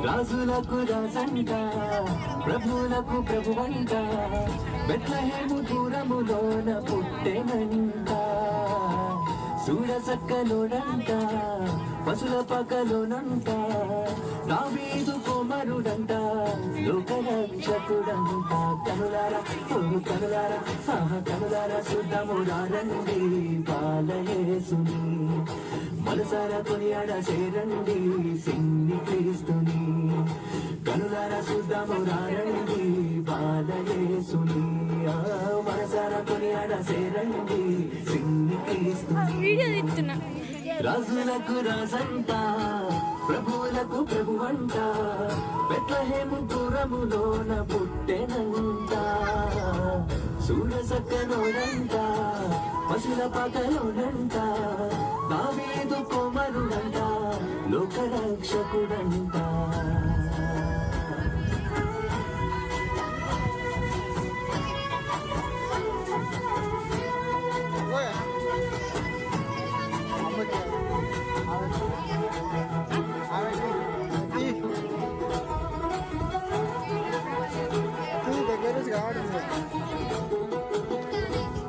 రాజులకు రాజంట ప్రభువులకు ప్రభువంట బెత్లెహేము దూరములోన పుట్టెనంట సూరసక్కలోనంట పశుల పకలోనంట దావీదు కుమారుడంట లోకరక్షకుడంట కనులారా కనులారా కనులారా సుద్దమురా రండి బాలయేసుని మనసారా కొనియాడ చేరండి సిన్ని క్రీస్తుని కనులారా సుద్దమురా రండి బాలయేసుని మనసారా కొనియాడ చేరండి సిన్ని క్రీస్తుని రాజులకు రాజంట ప్రభువులకు ప్రభువంట బెత్లెహేము పురములోన పుట్టెనంట సూరసక్కనోడంట పశుల పకలోనంట దావీదు కుమారుడంట లోకరక్షకుడంట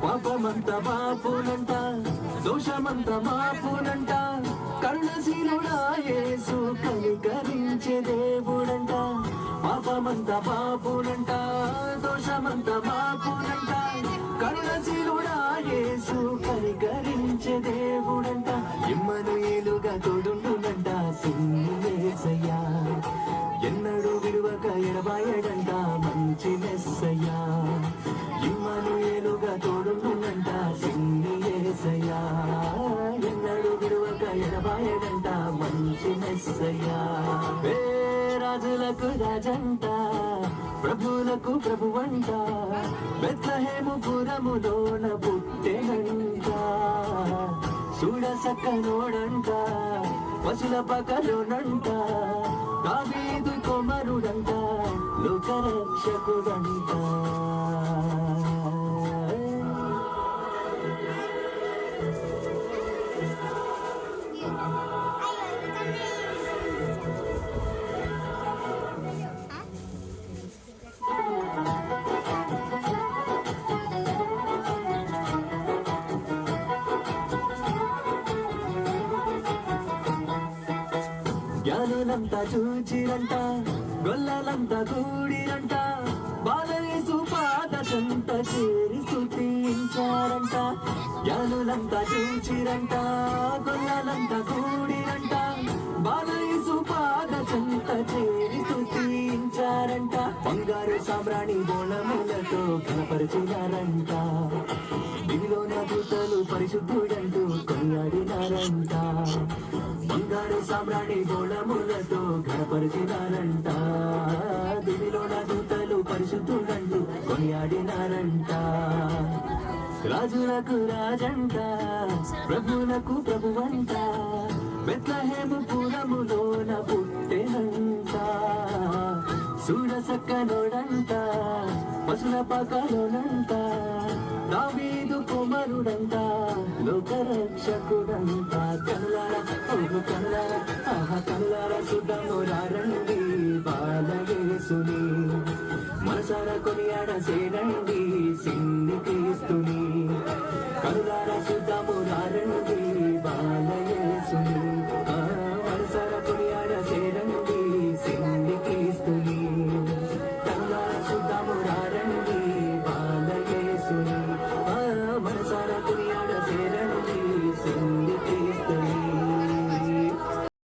పాపమంత బాపునంట దోషమంత మాపునంట కరుణశీలుడా యేసు కనికరించే దేవుడంట పాపమంత బాపునంట దోషమంత మాపునంట కరుణశీలుడా యేసు కనికరించే దేవుడంట ఇమ్మనుయేలుగా తోడుండునంట యేసయ్యా ఎన్నడూ విడువక ఎడబాయడంట మంచి మెస్సయ్యా ఇమ్మనుయేలుగా తోడుండునంట యేసయ్యా ఎన్నడూ విడువక ఎడబాయడంట మంచి మెస్సయ్యా రాజులకు రాజంట ప్రభువులకు ప్రభువంట బెత్లెహేము పురములోన పుట్టెనంట సూడసక్కనోడంట పశుల పకలోనంట దావీదు కుమారుడంట లోకరక్షకుడంట జ్ఞానులంతా చూచిరంట గొల్లలంతా కూడిరంట బాలయేసు పాద చెంత చేరి స్తుతించారంట జ్ఞానులంతా చూచిరంట గొల్లలంతా కూడిరంట బాలయేసు పాద చెంత చేరి స్తుతించారంట బంగారు సామ్రాణి బోళములతో కనపరిచినారంట దివిలోన దూతలు పరిశుద్ధుడంటూ కొనియాడినారంట బంగారు సామ్రాణి గోళములతో ఘనపరిచినారంట దివిలోన దూతలు పరిశుద్ధుడంటూ కొనియాడినారంట రాజులకు రాజంట ప్రభువులకు ప్రభువంట బెత్లెహేము పురములోన పుట్టెనంట సూడసక్కనోడంట పశుల పకలోనంట దావీదు కుమారుడంట లోకరక్షకుడంట కనులారా కనులారా కనులారా సుద్దమురా రండి బాలయేసుని మనసారా కొనియాడ చేరండి సిన్ని క్రీస్తుని కనులారా సుద్దమురా రండి బాలయేసుని